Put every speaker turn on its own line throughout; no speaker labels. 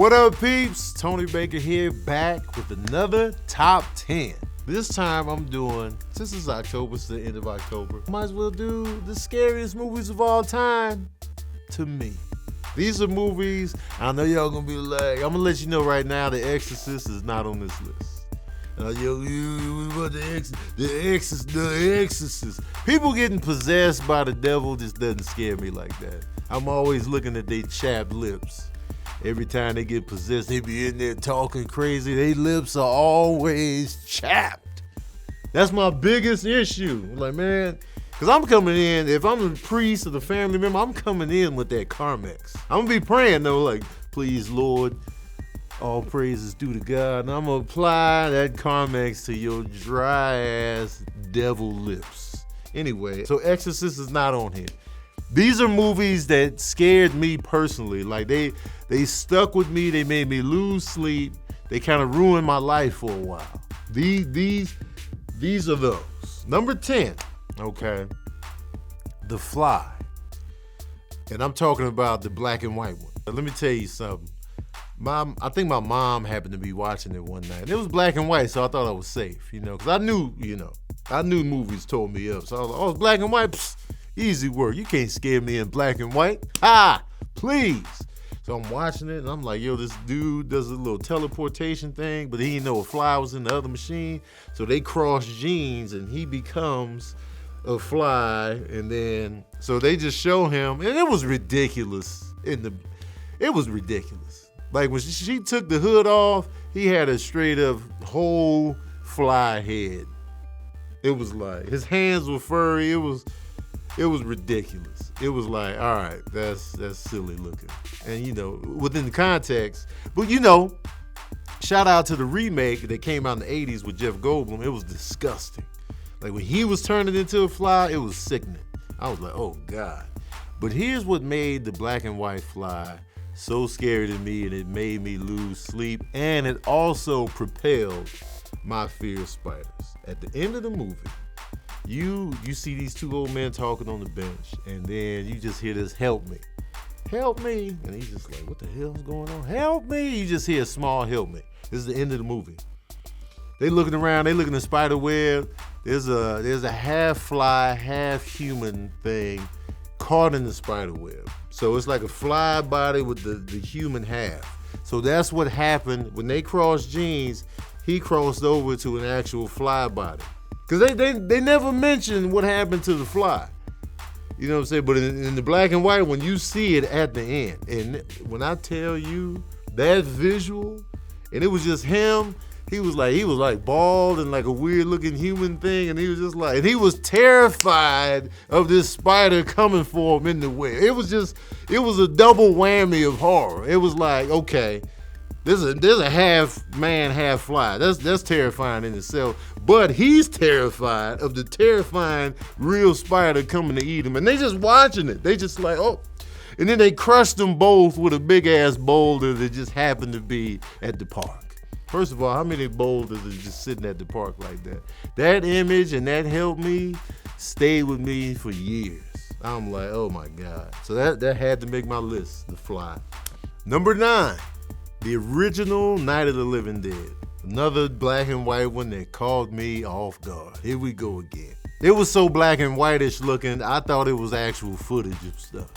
What up, peeps? Tony Baker here, back with another top 10. This time I'm doing, since it's October, it's the end of October, might as well do the scariest movies of all time to me. These are movies, I know y'all gonna be like, I'm gonna let you know right now, The Exorcist is not on this list. The Exorcist. People getting possessed by the devil just doesn't scare me like that. I'm always looking at their chapped lips. Every time they get possessed, they be in there talking crazy. Their lips are always chapped. That's my biggest issue. Like, man, because I'm coming in, if I'm a priest or the family member, I'm coming in with that Carmex. I'm going to be praying, though, like, please, Lord, all praises due to God. And I'm going to apply that Carmex to your dry-ass devil lips. Anyway, so Exorcist is not on here. These are movies that scared me personally. Like, they stuck with me. They made me lose sleep. They kind of ruined my life for a while. These are those. Number 10, okay, The Fly. And I'm talking about the black and white one. But let me tell you something. I think my mom happened to be watching it one night. It was black and white, so I thought I was safe, because I knew movies tore me up. So I was like, oh, it's black and white? Psst, easy work. You can't scare me in black and white. Ha! Please. So I'm watching it, and I'm like, yo, this dude does a little teleportation thing, but he didn't know a fly was in the other machine. So they cross genes, and he becomes a fly. And then, so they just show him, and it was ridiculous. It was ridiculous. Like, when she took the hood off, he had a straight up whole fly head. It was like, his hands were furry. It was ridiculous. It was like, all right, that's silly looking. And, within the context, but, shout out to the remake that came out in the 80s with Jeff Goldblum. It was disgusting. Like, when he was turning into a fly, it was sickening. I was like, oh, God. But here's what made the black and white fly so scary to me, and it made me lose sleep, and it also propelled my fear of spiders. At the end of the movie, you see these two old men talking on the bench, and then you just hear this, help me, and he's just like, what the hell's going on? Help me. You just hear a small help me. This is the end of the movie. They looking around, they looking at the spider web. There's a half fly, half human thing caught in the spider web. So it's like a fly body with the human half. So that's what happened when they crossed genes. He crossed over to an actual fly body. Because they never mentioned what happened to the fly. You know what I'm saying? But in the black and white, when you see it at the end, and when I tell you that visual, and it was just him, he was like bald and like a weird looking human thing, and he was just like, and he was terrified of this spider coming for him in the web. It was a double whammy of horror. It was like, okay, there's a half man, half fly. That's terrifying in itself. But he's terrified of the terrifying real spider coming to eat him. And they just watching it. They just like, oh. And then they crushed them both with a big ass boulder that just happened to be at the park. First of all, how many boulders are just sitting at the park like that? That image and that helped me stay with me for years. I'm like, oh my God. So that had to make my list, The Fly. Number 9, the original Night of the Living Dead. Another black and white one that caught me off guard. Here we go again. It was so black and whitish looking, I thought it was actual footage of stuff.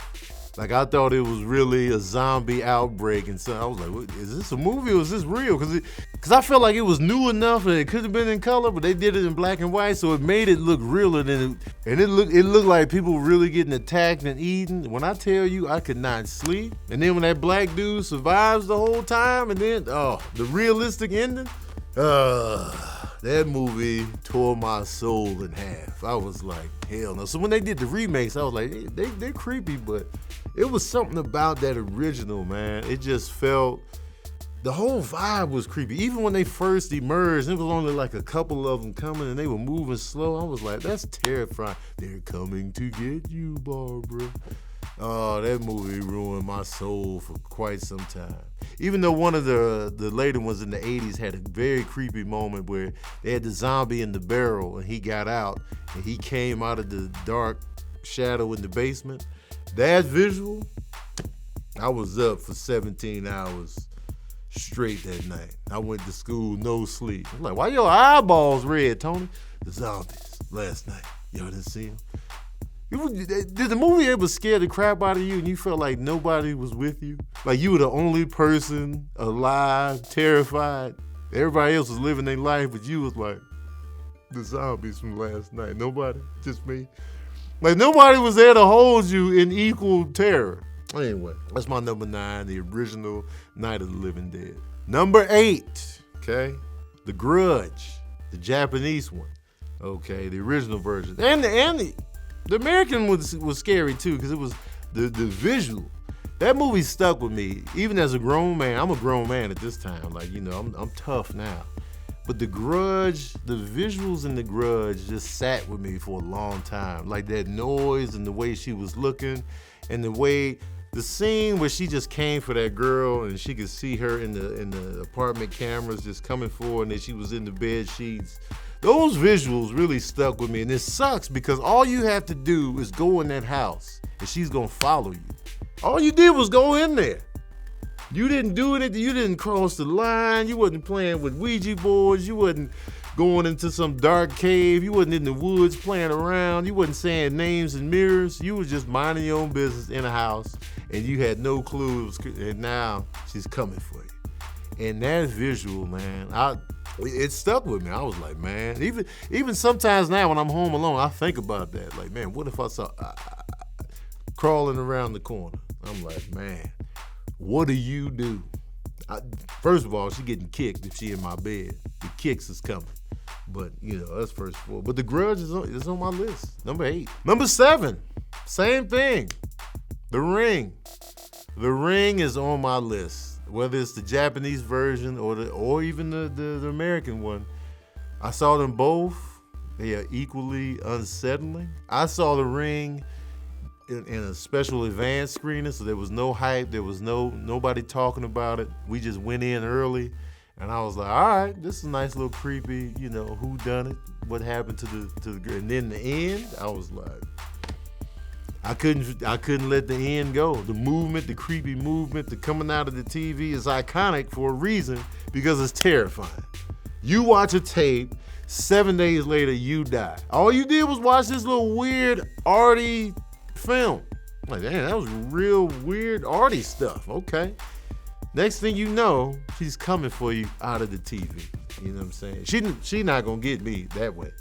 Like, I thought it was really a zombie outbreak, and so I was like, what, is this a movie or is this real? Because I felt like it was new enough and it could have been in color, but they did it in black and white, so it made it look realer than it. And it looked like people really getting attacked and eaten. When I tell you, I could not sleep. And then when that black dude survives the whole time, and then, the realistic ending, that movie tore my soul in half. I was like, hell no. So when they did the remakes, I was like, they're creepy, but it was something about that original, man. It just felt, the whole vibe was creepy. Even when they first emerged, it was only like a couple of them coming and they were moving slow. I was like, that's terrifying. They're coming to get you, Barbara. Oh, that movie ruined my soul for quite some time. Even though one of the later ones in the 80s had a very creepy moment where they had the zombie in the barrel and he got out and he came out of the dark shadow in the basement. That visual, I was up for 17 hours straight that night. I went to school, no sleep. I'm like, why your eyeballs red, Tony? The zombies last night. Y'all didn't see them? Did the movie ever scare the crap out of you and you felt like nobody was with you? Like you were the only person alive, terrified? Everybody else was living their life, but you was like, the zombies from last night. Nobody, just me. Like nobody was there to hold you in equal terror. Anyway, that's my number 9, the original Night of the Living Dead. Number 8, okay, The Grudge, the Japanese one. Okay, the original version. And the American was scary too, because it was the visual. That movie stuck with me, even as a grown man. I'm a grown man at this time. Like, you know, I'm tough now. But The Grudge, the visuals in The Grudge just sat with me for a long time. Like that noise and the way she was looking and the scene where she just came for that girl and she could see her in the apartment cameras just coming forward and then she was in the bed sheets. Those visuals really stuck with me, and it sucks because all you have to do is go in that house and she's gonna follow you. All you did was go in there. You didn't do anything, you didn't cross the line, you wasn't playing with Ouija boards, you wasn't going into some dark cave, you wasn't in the woods playing around, you wasn't saying names in mirrors, you was just minding your own business in a house and you had no clue, and now she's coming for you. And that visual, man, it stuck with me. I was like, man, even sometimes now when I'm home alone, I think about that. Like, man, what if I saw crawling around the corner? I'm like, man, what do you do? First of all, she getting kicked if she in my bed. The kicks is coming. But, you know, that's first of all. But The Grudge is on my list. Number 8. Number 7, same thing. The Ring. The Ring is on my list. Whether it's the Japanese version or even the American one. I saw them both. They are equally unsettling. I saw The Ring in a special advanced screening, so there was no hype. There was nobody talking about it. We just went in early, and I was like, all right, this is a nice little creepy, you know, who done it? What happened to the girl? And then the end, I was like, I couldn't let the end go. The movement, the creepy movement, the coming out of the TV is iconic for a reason because it's terrifying. You watch a tape, 7 days later you die. All you did was watch this little weird arty film. I'm like, damn, that was real weird arty stuff. Okay. Next thing you know, she's coming for you out of the TV. You know what I'm saying? She not gonna get me that way.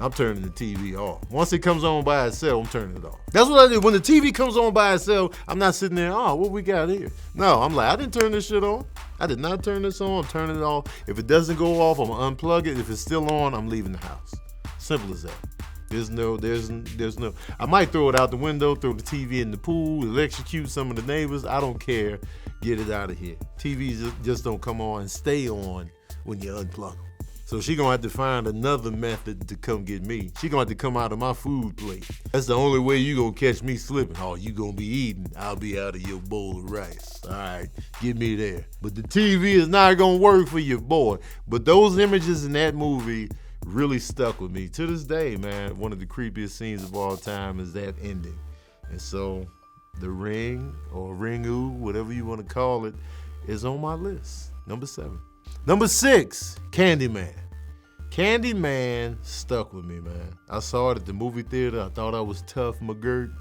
I'm turning the TV off. Once it comes on by itself, I'm turning it off. That's what I do. When the TV comes on by itself, I'm not sitting there, oh, what we got here? No, I'm like, I didn't turn this shit on. I did not turn this on. I'm turning it off. If it doesn't go off, I'm gonna unplug it. If it's still on, I'm leaving the house. Simple as that. There's no, I might throw it out the window, throw the TV in the pool, electrocute some of the neighbors. I don't care. Get it out of here. TVs just don't come on and stay on when you unplug them. So she gonna have to find another method to come get me. She gonna have to come out of my food plate. That's the only way you gonna catch me slipping. Oh, you gonna be eating, I'll be out of your bowl of rice. All right, get me there. But the TV is not gonna work for your boy. But those images in that movie really stuck with me. To this day, man, one of the creepiest scenes of all time is that ending. And so The Ring, or Ringu, whatever you wanna call it, is on my list. Number 7. Number 6, Candyman. Candyman stuck with me, man. I saw it at the movie theater. I thought I was tough McGirt.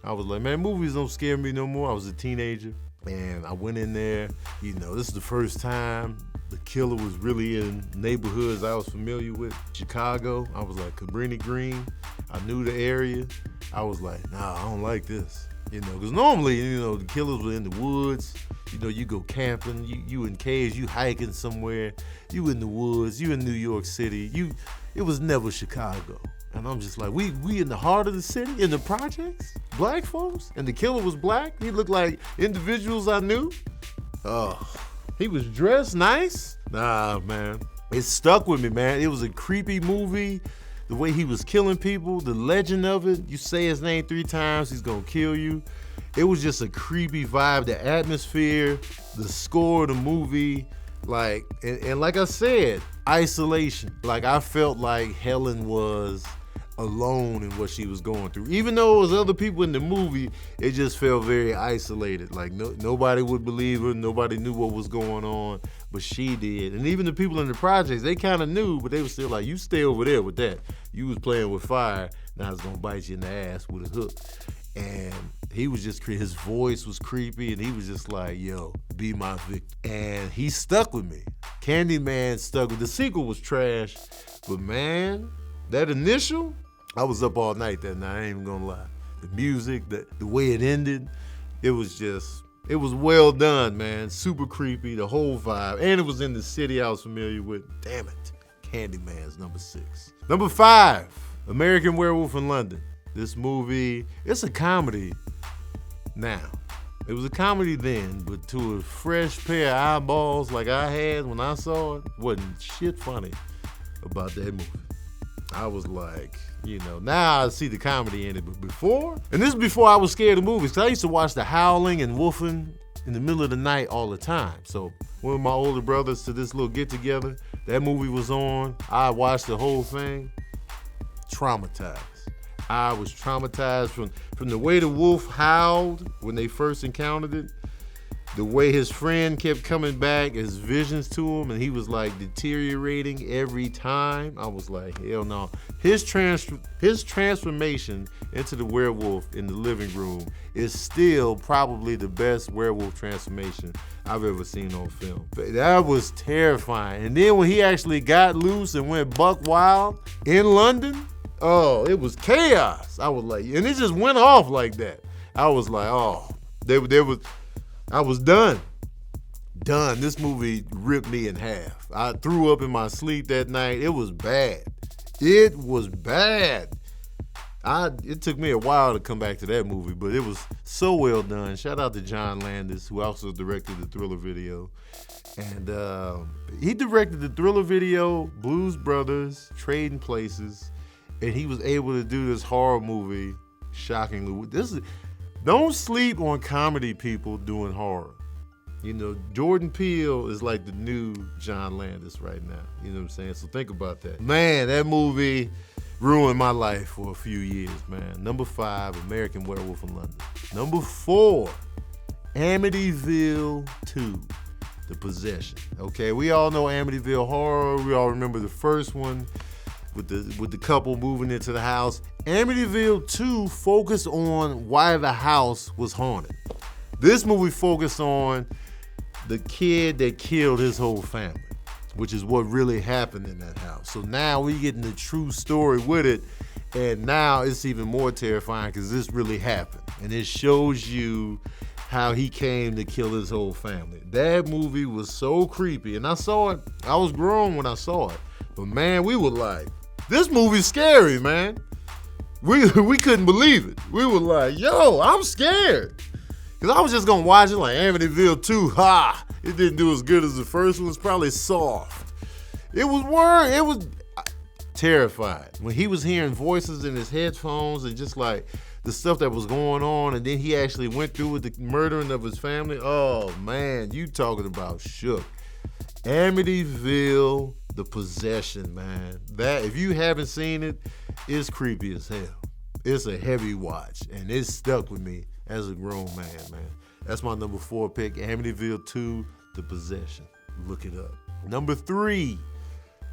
I was like, man, movies don't scare me no more. I was a teenager, and I went in there. You know, this is the first time the killer was really in neighborhoods I was familiar with. Chicago, I was like, Cabrini Green. I knew the area. I was like, nah, I don't like this. You know, because normally, you know, the killers were in the woods. You know, you go camping, you in caves, you hiking somewhere, you in the woods, you in New York City. It was never Chicago. And I'm just like, we in the heart of the city, in the projects, black folks, and the killer was black. He looked like individuals I knew. Oh, he was dressed nice. Nah, man, it stuck with me, man. It was a creepy movie. The way he was killing people, the legend of it, you say his name 3 times, he's gonna kill you. It was just a creepy vibe, the atmosphere, the score of the movie, like, and like I said, isolation. Like I felt like Helen was alone in what she was going through. Even though it was other people in the movie, it just felt very isolated. Like nobody would believe her, nobody knew what was going on, but she did. And even the people in the projects, they kind of knew, but they were still like, you stay over there with that. You was playing with fire, now it's gonna bite you in the ass with a hook. And he was just, his voice was creepy, and he was just like, yo, be my victim. And he stuck with me. Candyman stuck with, the sequel was trash, but man, that initial, I was up all night that night, I ain't even gonna lie. The music, the way it ended, it was well done, man. Super creepy, the whole vibe. And it was in the city I was familiar with. Damn it. Candyman's number 6. Number 5, American Werewolf in London. This movie, it's a comedy now. It was a comedy then, but to a fresh pair of eyeballs like I had when I saw it, wasn't shit funny about that movie. I was like, now I see the comedy in it, but before, and this is before I was scared of movies, because I used to watch The Howling and Wolfing in the middle of the night all the time. So one of my older brothers to this little get together, that movie was on, I watched the whole thing, traumatized. I was traumatized from the way the wolf howled when they first encountered it, the way his friend kept coming back, his visions to him, and he was like deteriorating every time. I was like, hell no. His transformation into the werewolf in the living room is still probably the best werewolf transformation I've ever seen on film. That was terrifying. And then when he actually got loose and went buck wild in London, oh, it was chaos. I was like, and it just went off like that. I was like, oh, I was done. Done. This movie ripped me in half. I threw up in my sleep that night. It was bad. It was bad. It took me a while to come back to that movie, but it was so well done. Shout out to John Landis, who also directed the Thriller video. And he directed the Thriller video, Blues Brothers, Trading Places, and he was able to do this horror movie shockingly. Don't sleep on comedy people doing horror. Jordan Peele is like the new John Landis right now. You know what I'm saying? So think about that. Man, that movie ruined my life for a few years, man. Number 5, American Werewolf in London. Number 4, Amityville 2, The Possession. Okay, we all know Amityville Horror. We all remember the first one with the couple moving into the house. Amityville 2 focused on why the house was haunted. This movie focused on the kid that killed his whole family, which is what really happened in that house. So now we getting the true story with it, and now it's even more terrifying because this really happened. And it shows you how he came to kill his whole family. That movie was so creepy, and I saw it, I was grown when I saw it, but man, we were like, this movie's scary, man. We couldn't believe it. We were like, yo, I'm scared. Because I was just going to watch it like Amityville 2, it didn't do as good as the first one. It's probably soft. It was terrified. When he was hearing voices in his headphones and just like the stuff that was going on, and then he actually went through with the murdering of his family. Oh, man, you talking about shook. Amityville, The Possession, man. That, if you haven't seen it, it's creepy as hell. It's a heavy watch, and it stuck with me as a grown man. That's my number 4 pick, Amityville 2, The Possession. Look it up. Number 3,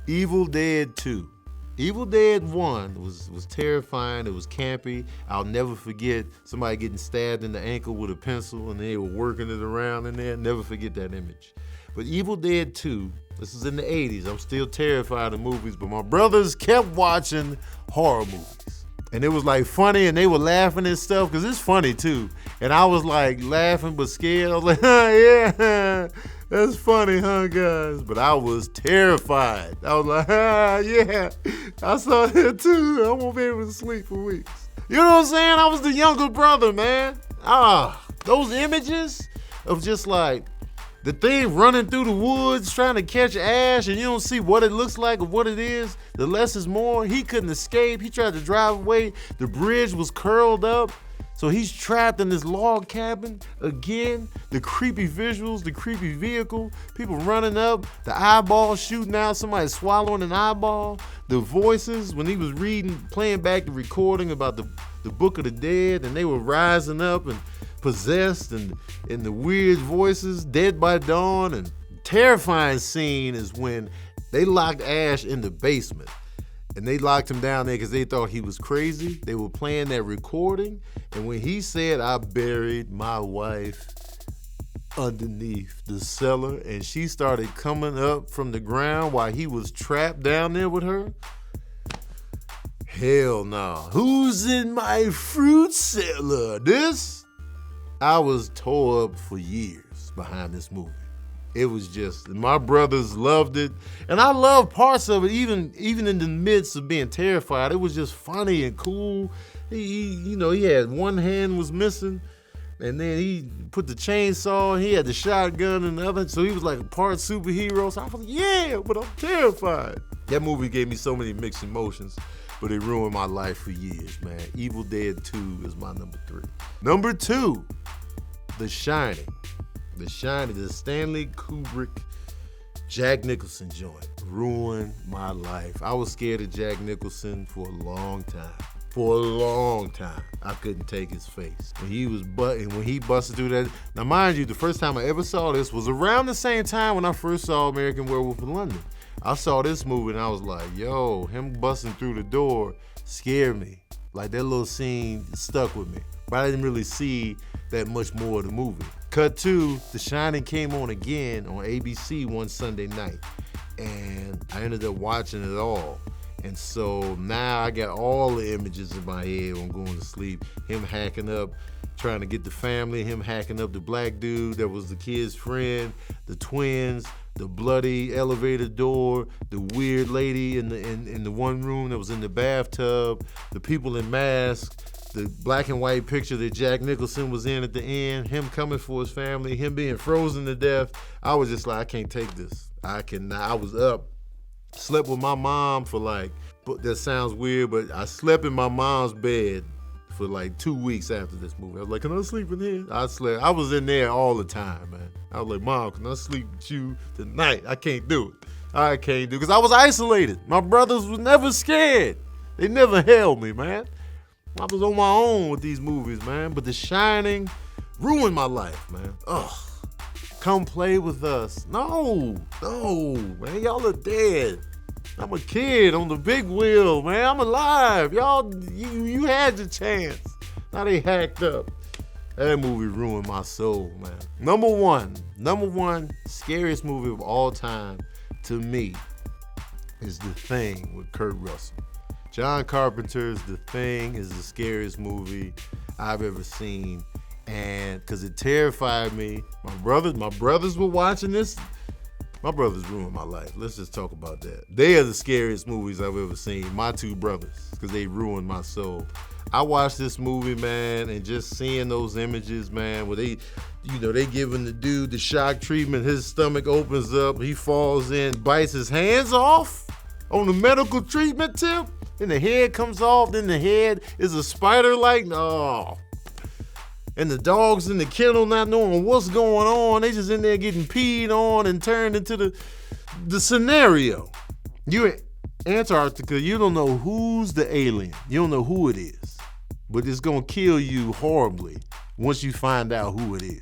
Evil Dead 2. Evil Dead 1 was terrifying. It was campy. I'll never forget somebody getting stabbed in the ankle with a pencil and they were working it around in there. Never forget that image. But Evil Dead 2, this is in the 80s. I'm still terrified of movies, but my brothers kept watching horror movies. And it was like funny, and they were laughing and stuff, because it's funny too. And I was like laughing but scared. I was like, yeah, that's funny, huh, guys? But I was terrified. I was like, yeah, I saw that too. I won't be able to sleep for weeks. You know what I'm saying? I was the younger brother, man. Those images of just like the thing running through the woods trying to catch Ash, and you don't see what it looks like or what it is. The less is more. He couldn't escape. He tried to drive away. The bridge was curled up. So he's trapped in this log cabin again. The creepy visuals, the creepy vehicle, people running up, the eyeball shooting out, somebody swallowing an eyeball, the voices when he was playing back the recording about the Book of the Dead, and they were rising up and possessed, and the weird voices, Dead by Dawn. And terrifying scene is when they locked Ash in the basement. And they locked him down there because they thought he was crazy. They were playing that recording. And when he said, I buried my wife underneath the cellar, and she started coming up from the ground while he was trapped down there with her. Hell no. Who's in my fruit cellar? I was tore up for years behind this movie. It was just, my brothers loved it. And I loved parts of it, even in the midst of being terrified. It was just funny and cool. He had one hand was missing, and then he put the chainsaw, and he had the shotgun and the other. So he was like a part superhero. So I was like, yeah, but I'm terrified. That movie gave me so many mixed emotions, but it ruined my life for years, man. Evil Dead 2 is my number 3. Number 2, The Shining. The Shining, the Stanley Kubrick, Jack Nicholson joint, ruined my life. I was scared of Jack Nicholson for a long time. I couldn't take his face. When he busted through that. Now, mind you, the first time I ever saw this was around the same time when I first saw American Werewolf in London. I saw this movie and I was like, yo, him busting through the door scared me. Like, that little scene stuck with me. But I didn't really see that much more of the movie. Cut to, The Shining came on again on ABC one Sunday night, and I ended up watching it all. And so now I got all the images in my head when I'm going to sleep. Him hacking up, trying to get the family, him hacking up the black dude that was the kid's friend, the twins, the bloody elevator door, the weird lady in the one room that was in the bathtub, the people in masks, the black and white picture that Jack Nicholson was in at the end, him coming for his family, him being frozen to death. I was just like, I can't take this. I cannot. I was up, slept with my mom for that sounds weird, but I slept in my mom's bed for 2 weeks after this movie. I was like, can I sleep in here? I slept. I was in there all the time, man. I was like, Mom, can I sleep with you tonight? I can't do it. I can't do it because I was isolated. My brothers was never scared. They never held me, man. I was on my own with these movies, man. But The Shining ruined my life, man. Ugh. Come play with us. No, man. Y'all are dead. I'm a kid on the big wheel, man. I'm alive. Y'all, you had your chance. Now they hacked up. That movie ruined my soul, man. Number one scariest movie of all time to me is The Thing with Kurt Russell. John Carpenter's The Thing is the scariest movie I've ever seen, and because it terrified me. My brothers were watching this. My brothers ruined my life. Let's just talk about that. They are the scariest movies I've ever seen. My two brothers, because they ruined my soul. I watched this movie, man, and just seeing those images, man, where they giving the dude the shock treatment. His stomach opens up, he falls in, bites his hands off on the medical treatment tip. Then the head comes off, then the head is a spider-like. No. And the dogs in the kennel not knowing what's going on. They just in there getting peed on and turned into the scenario. You're in Antarctica, you don't know who's the alien. You don't know who it is. But it's going to kill you horribly once you find out who it is.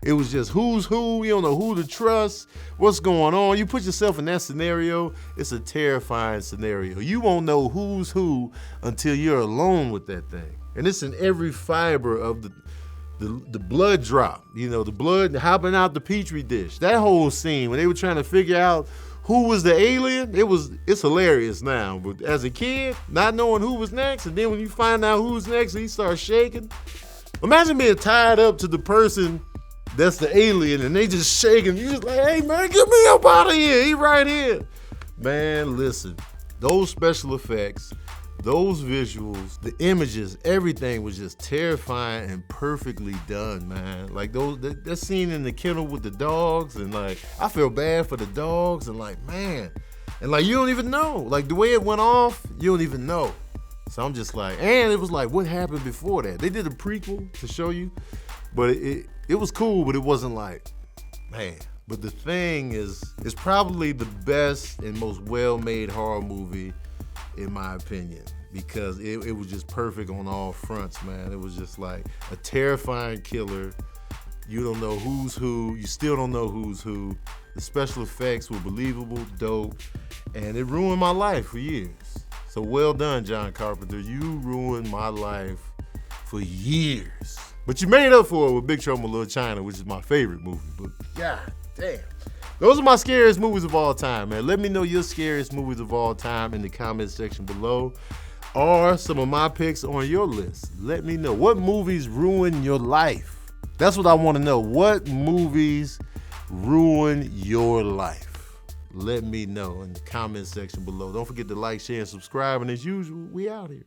It was just who's who. You don't know who to trust. What's going on? You put yourself in that scenario, it's a terrifying scenario. You won't know who's who until you're alone with that thing. And it's in every fiber of the blood drop. The blood hopping out the petri dish. That whole scene when they were trying to figure out who was the alien, it's hilarious now. But as a kid, not knowing who was next, and then when you find out who's next, he starts shaking. Imagine being tied up to the person that's the alien, and they just shaking. You just like, hey man, get me up out of here. He right here. Man, listen, those special effects, those visuals, the images, everything was just terrifying and perfectly done, man. Like that scene in the kennel with the dogs, and I feel bad for the dogs, and man, and you don't even know. The way it went off, you don't even know. So I'm just like, and it was like, what happened before that? They did a prequel to show you, but it was cool, but it wasn't like, man. But The Thing is probably the best and most well-made horror movie, in my opinion, because it was just perfect on all fronts, man. It was just like a terrifying killer. You don't know who's who. You still don't know who's who. The special effects were believable, dope, and it ruined my life for years. So well done, John Carpenter. You ruined my life for years. But you made up for it with Big Trouble in Little China, which is my favorite movie. But god damn. Those are my scariest movies of all time, man. Let me know your scariest movies of all time in the comment section below, or some of my picks on your list. Let me know. What movies ruin your life? That's what I want to know. What movies ruin your life? Let me know in the comment section below. Don't forget to like, share, and subscribe. And as usual, we out here.